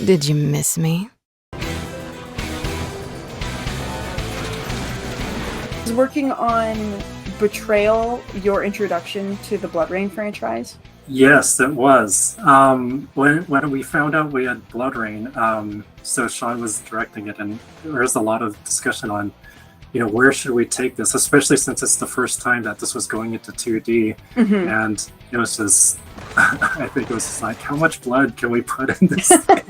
Did you miss me? Was working on Betrayal your introduction to the BloodRayne franchise? Yes, it was. When we found out we had BloodRayne, so Sean was directing it, and there was a lot of discussion on, where should we take this, especially since it's the first time that this was going into 2D, and it was just, I think it was just like, how much blood can we put in this thing?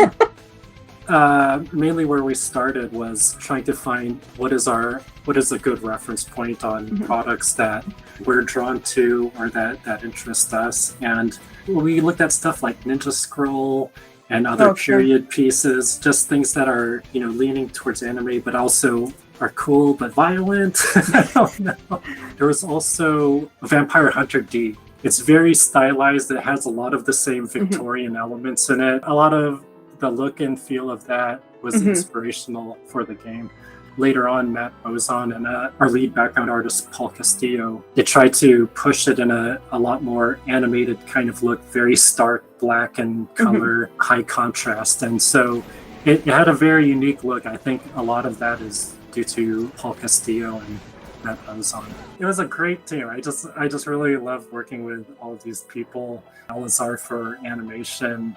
Mainly where we started was trying to find what is a good reference point on products that we're drawn to or that interest us. And we looked at stuff like Ninja Scroll and other period pieces, just things that are, leaning towards anime, but also are cool but violent. I don't know. There was also Vampire Hunter D. It's very stylized. It has a lot of the same Victorian elements in it. A lot of the look and feel of that was inspirational for the game. Later on, Matt Bozon and our lead background artist, Paul Castillo, they tried to push it in a lot more animated kind of look, very stark black and color, high contrast. And so it had a very unique look. I think a lot of that is due to Paul Castillo and Matt Bozon. It was a great team. I just really love working with all of these people. Elazar for animation,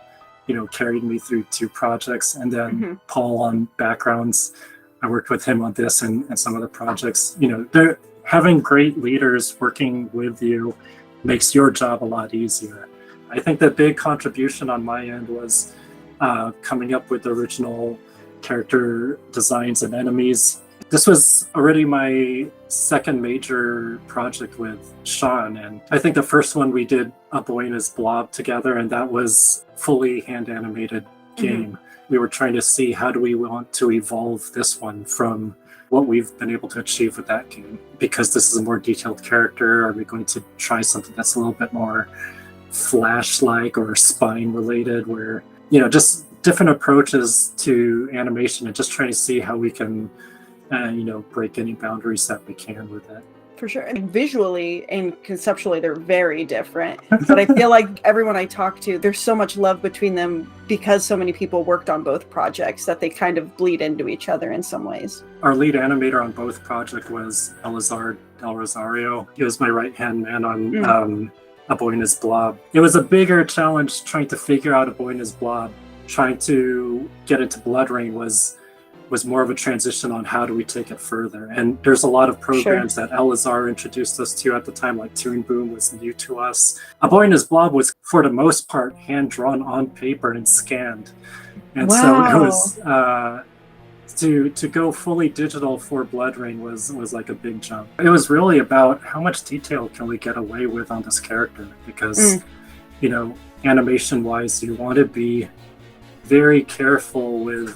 carried me through 2 projects, and then Paul on backgrounds. I worked with him on this and some other projects. They're having great leaders working with you makes your job a lot easier. I think the big contribution on my end was coming up with the original character designs and enemies. This was already my second major project with Sean, and I think the first one we did RAYNE'S BLOB together, and that was fully hand animated game. We were trying to see how do we want to evolve this one from what we've been able to achieve with that game, because this is a more detailed character. Are we going to try something that's a little bit more Flash-like or spine related, where just different approaches to animation and just trying to see how we can break any boundaries that we can with it. For sure. And visually and conceptually, they're very different. But I feel like everyone I talk to, there's so much love between them because so many people worked on both projects that they kind of bleed into each other in some ways. Our lead animator on both projects was Elazar Del Rosario. He was my right-hand man on RAYNE'S BLOB. It was a bigger challenge trying to figure out RAYNE'S BLOB. Trying to get into BloodRayne was more of a transition on how do we take it further. And there's a lot of programs that Elazar introduced us to at the time, like Toon Boom was new to us. RAYNE'S BLOB was, for the most part, hand-drawn on paper and scanned. And so it was, to go fully digital for BloodRayne was like a big jump. It was really about how much detail can we get away with on this character, because, animation-wise, you want to be very careful with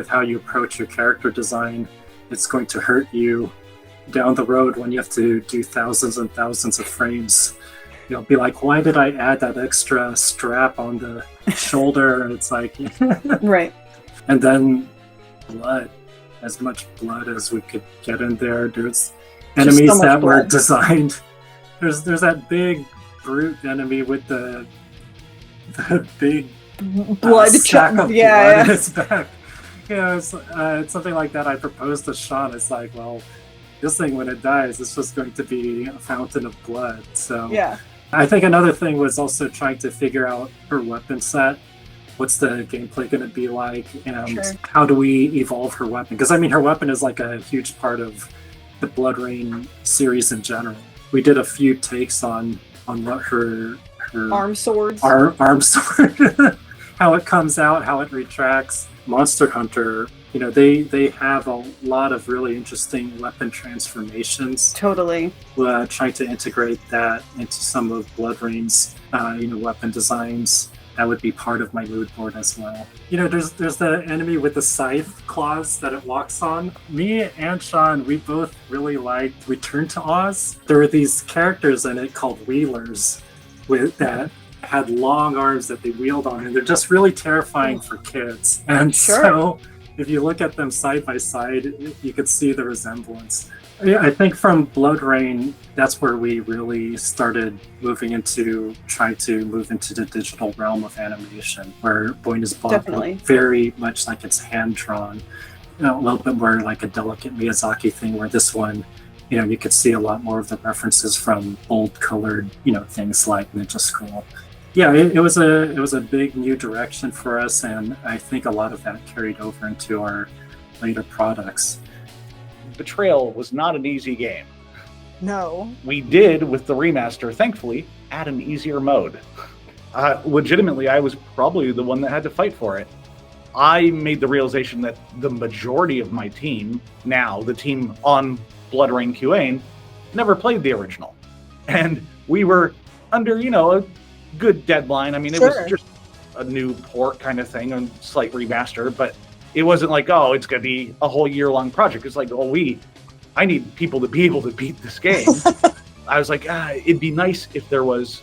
how you approach your character design. It's going to hurt you down the road when you have to do thousands and thousands of frames. You'll be like, why did I add that extra strap on the shoulder? And it's like, right. And then blood, as much blood as we could get in there. There's enemies that were designed. There's that big brute enemy with the big blood sack of blood in its back. It's something like that I proposed to Sean. It's like, well, this thing, when it dies, it's just going to be a fountain of blood. So I think another thing was also trying to figure out her weapon set. What's the gameplay going to be like, and how do we evolve her weapon? Because her weapon is like a huge part of the BloodRayne series in general. We did a few takes on what her arm sword, how it comes out, how it retracts. Monster Hunter, they have a lot of really interesting weapon transformations. Totally. Trying to integrate that into some of BloodRayne's, weapon designs. That would be part of my mood board as well. There's the enemy with the scythe claws that it walks on. Me and Sean, we both really liked Return to Oz. There were these characters in it called Wheelers that had long arms that they wheeled on, and they're just really terrifying for kids. And so if you look at them side by side, you could see the resemblance. Yeah, I think from BloodRayne, that's where we really started moving into trying to move into the digital realm of animation, where Boy and His Blood Definitely. looked very much like it's hand drawn, a little bit more like a delicate Miyazaki thing. Where this one, you could see a lot more of the references from bold colored, things like Ninja Scroll. Yeah, it was a big new direction for us, and I think a lot of that carried over into our later products. Betrayal was not an easy game. No. We did, with the remaster, thankfully, add an easier mode. Legitimately, I was probably the one that had to fight for it. I made the realization that the majority of my team, now the team on BloodRayne QA, never played the original. And we were under, a good deadline. I mean, it was just a new port kind of thing, a slight remaster, but it wasn't like, oh, it's going to be a whole year-long project. It's like, I need people to be able to beat this game. I was like, it'd be nice if there was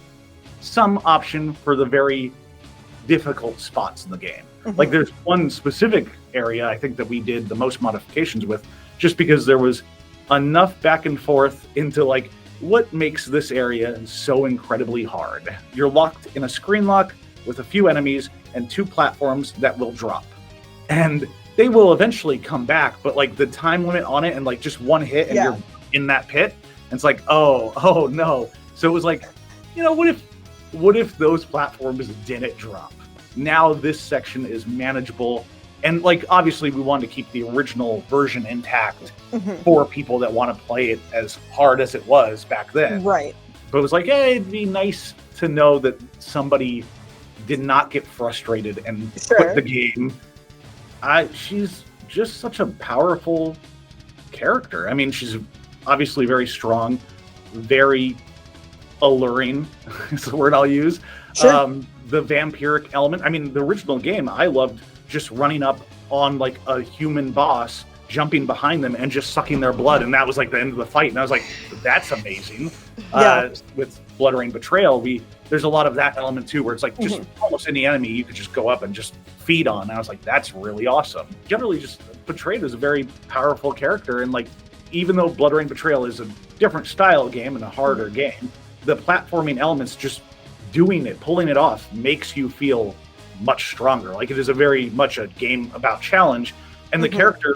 some option for the very difficult spots in the game. Mm-hmm. Like, there's one specific area I think that we did the most modifications with, just because there was enough back and forth into, like, what makes this area so incredibly hard? You're locked in a screen lock with a few enemies and 2 platforms that will drop. And they will eventually come back, but like the time limit on it and like just one hit and you're in that pit. And it's like, oh no. So it was like, what if those platforms didn't drop? Now this section is manageable. And like, obviously we wanted to keep the original version intact for people that want to play it as hard as it was back then. Right. But it was like, it'd be nice to know that somebody did not get frustrated and quit the game. She's just such a powerful character. I mean, she's obviously very strong, very alluring is the word I'll use. The vampiric element. I mean, the original game, I loved just running up on like a human boss, jumping behind them and just sucking their blood. And that was like the end of the fight. And I was like, that's amazing. With BloodRayne Betrayal, there's a lot of that element too, where it's like just almost any enemy you could just go up and just feed on. And I was like, that's really awesome. Generally, just Betrayed is a very powerful character. And like, even though BloodRayne Betrayal is a different style game and a harder game, the platforming elements, just doing it, pulling it off, makes you feel much stronger. Like, it is a very much a game about challenge. And the character,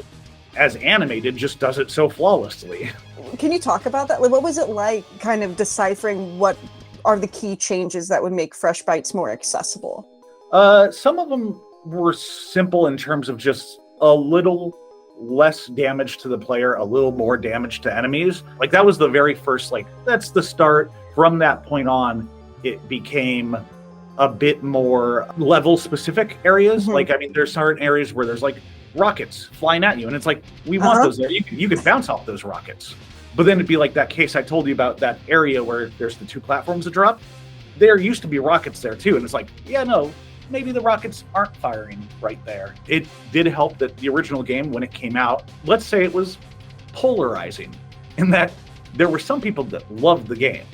as animated, just does it so flawlessly. Can you talk about that? Like, what was it like kind of deciphering what are the key changes that would make Fresh Bites more accessible? Some of them were simple in terms of just a little less damage to the player, a little more damage to enemies. Like, that was the very first, like, that's the start. From that point on, it became a bit more level specific areas. Like, I mean, there's certain areas where there's like rockets flying at you, and it's like, we want those there. You could bounce off those rockets. But then it'd be like that case I told you about, that area where there's the 2 platforms that drop. There used to be rockets there too, and it's like, maybe the rockets aren't firing right there. It did help that the original game, when it came out, let's say it was polarizing, in that there were some people that loved the game,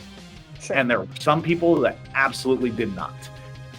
and there were some people that absolutely did not.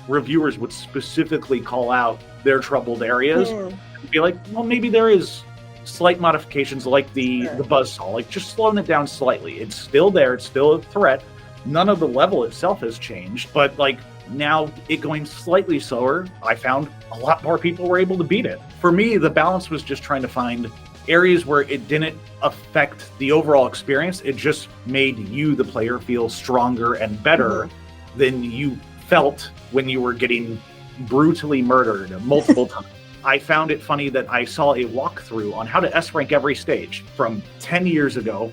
Reviewers would specifically call out their troubled areas and be like, well, maybe there is slight modifications, like the buzzsaw, like just slowing it down slightly. It's still there, it's still a threat. None of the level itself has changed, but like, now it going slightly slower, I found a lot more people were able to beat it. For me, the balance was just trying to find areas where it didn't affect the overall experience. It just made you, the player, feel stronger and better than you felt when you were getting brutally murdered multiple times. I found it funny that I saw a walkthrough on how to S-rank every stage from 10 years ago,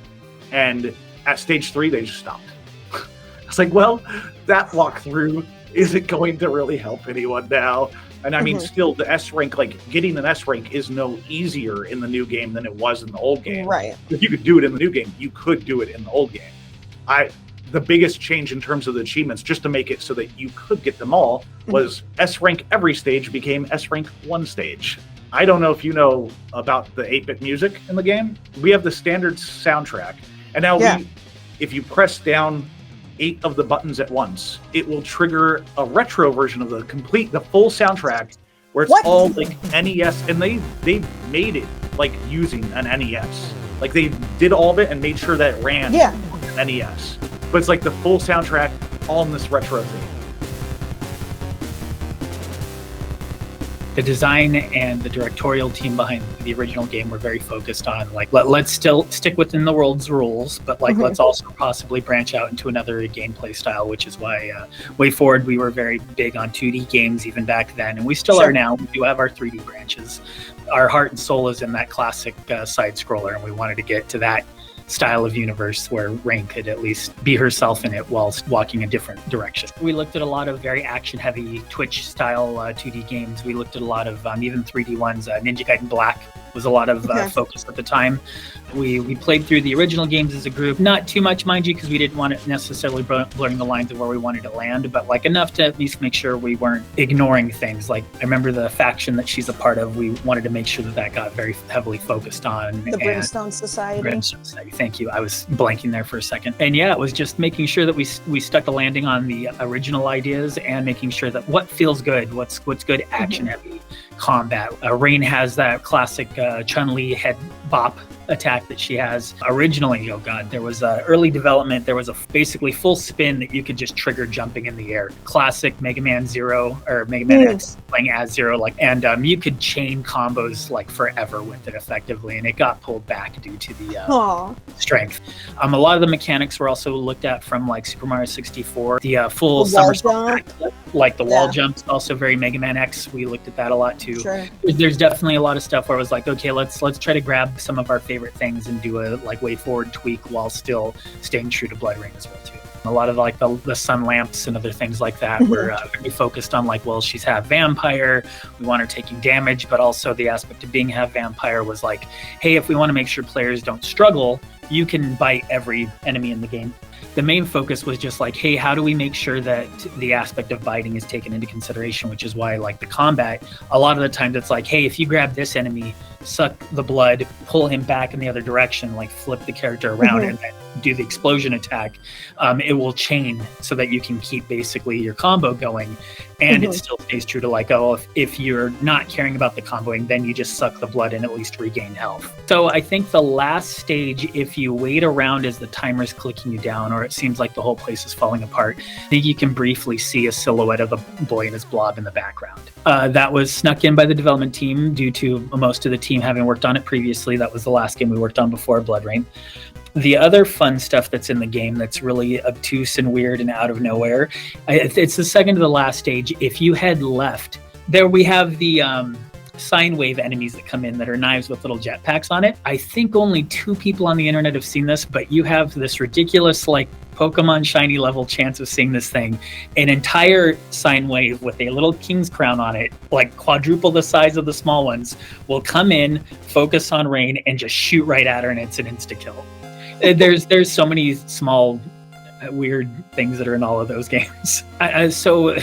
and at stage 3, they just stopped. I was like, well, that walkthrough isn't going to really help anyone now. And I mean, still, the S-rank, like, getting an S-rank is no easier in the new game than it was in the old game. Right. If you could do it in the new game, you could do it in the old game. The biggest change in terms of the achievements, just to make it so that you could get them all, was S-rank every stage became S-rank 1 stage. I don't know if you know about the 8-bit music in the game. We have the standard soundtrack. And now if you press down 8 of the buttons at once, it will trigger a retro version of the full soundtrack, where it's all like NES, and they made it like using an NES. Like they did all of it and made sure that it ran on NES. But it's like the full soundtrack all in this retro theme. The design and the directorial team behind the original game were very focused on like let's still stick within the world's rules, but like let's also possibly branch out into another gameplay style, which is why WayForward, we were very big on 2D games even back then, and we still are now. We do have our 3D branches. Our heart and soul is in that classic side scroller, and we wanted to get to that style of universe where Rayne could at least be herself in it while walking a different direction. We looked at a lot of very action-heavy Twitch-style 2D games. We looked at a lot of even 3D ones. Ninja Gaiden Black was a lot of focus at the time. We played through the original games as a group, not too much, mind you, because we didn't want it necessarily blurring the lines of where we wanted to land, but like enough to at least make sure we weren't ignoring things. Like I remember the faction that she's a part of, we wanted to make sure that got very heavily focused on. The Brimstone Society. Brimstone Society, thank you. I was blanking there for a second. And yeah, it was just making sure that we stuck the landing on the original ideas and making sure that what feels good, what's good action heavy combat. Rayne has that classic Chun-Li head bop attack that she has. Originally, oh god, there was early development, there was a basically full spin that you could just trigger jumping in the air. Classic Mega Man Zero or Mega Man X playing as Zero, like, and you could chain combos like forever with it effectively, and it got pulled back due to the strength. A lot of the mechanics were also looked at from like Super Mario 64. The full somersault, like the wall jumps, also very Mega Man X. We looked at that a lot too. There's definitely a lot of stuff where it was like, okay, let's try to grab some of our favorite things and do a like WayForward tweak while still staying true to BloodRayne as well too. A lot of like the sun lamps and other things like that were very focused on like, well, she's half vampire, we want her taking damage, but also the aspect of being half vampire was like, hey, if we want to make sure players don't struggle, you can bite every enemy in the game. The main focus was just like, hey, how do we make sure that the aspect of biting is taken into consideration, which is why like the combat, a lot of the times it's like, hey, if you grab this enemy, suck the blood, pull him back in the other direction, like flip the character around and then do the explosion attack, it will chain so that you can keep basically your combo going. And it still stays true to like, oh, if you're not caring about the comboing, then you just suck the blood and at least regain health. So I think the last stage, if you wait around as the timer's clicking you down, or it seems like the whole place is falling apart, I think you can briefly see a silhouette of the boy and his blob in the background. That was snuck in by the development team due to most of the team having worked on it previously. That was the last game we worked on before BloodRayne. The other fun stuff that's in the game that's really obtuse and weird and out of nowhere, it's the second to the last stage. If you head left, there we have the sine wave enemies that come in that are knives with little jetpacks on it. I think only 2 people on the internet have seen this, but you have this ridiculous like Pokemon shiny level chance of seeing this thing. An entire sine wave with a little king's crown on it, like quadruple the size of the small ones, will come in, focus on Rayne, and just shoot right at her, and it's an insta-kill. There's so many small weird things that are in all of those games. So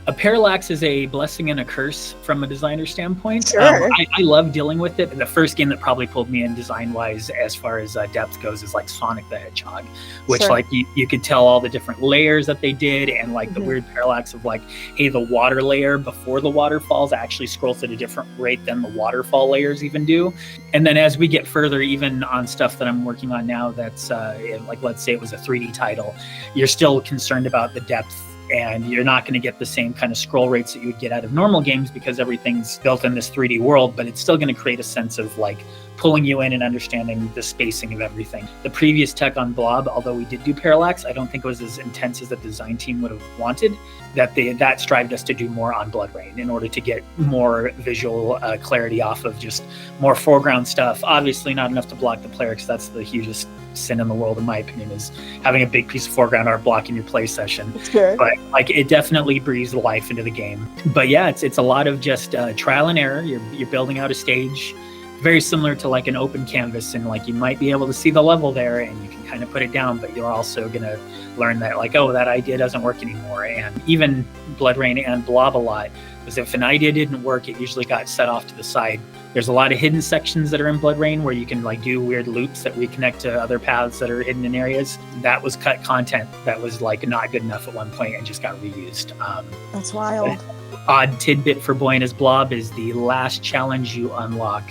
a parallax is a blessing and a curse from a designer standpoint. I love dealing with it. The first game that probably pulled me in design-wise as far as depth goes is like Sonic the Hedgehog, which like you could tell all the different layers that they did, and like the weird parallax of like, hey, the water layer before the waterfalls actually scrolls at a different rate than the waterfall layers even do. And then as we get further, even on stuff that I'm working on now that's like, let's say it was a 3D title, you're still concerned about the depth, and you're not going to get the same kind of scroll rates that you would get out of normal games because everything's built in this 3D world, but it's still going to create a sense of like pulling you in and understanding the spacing of everything. The previous tech on BLOB, although we did do parallax, I don't think it was as intense as the design team would have wanted. That strived us to do more on BloodRayne in order to get more visual clarity off of just more foreground stuff. Obviously not enough to block the player, because that's the hugest sin in the world, in my opinion, is having a big piece of foreground art blocking your play session. But like, it definitely breathes life into the game. But yeah, it's a lot of just trial and error. You're building out a stage very similar to like an open canvas, and like you might be able to see the level there and you can kind of put it down, but you're also gonna learn that like, oh, that idea doesn't work anymore. And even BloodRayne and BLOB a lot was, if an idea didn't work, it usually got set off to the side. There's a lot of hidden sections that are in BloodRayne where you can like do weird loops that reconnect to other paths that are hidden in areas. That was cut content that was like not good enough at one point and just got reused. That's wild. Odd tidbit for Boy and His Blob is the last challenge you unlock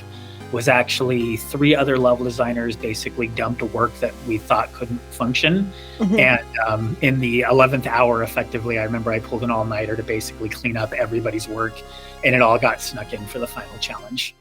was actually 3 other level designers basically dumped work that we thought couldn't function. And in the 11th hour, effectively, I remember I pulled an all-nighter to basically clean up everybody's work, and it all got snuck in for the final challenge.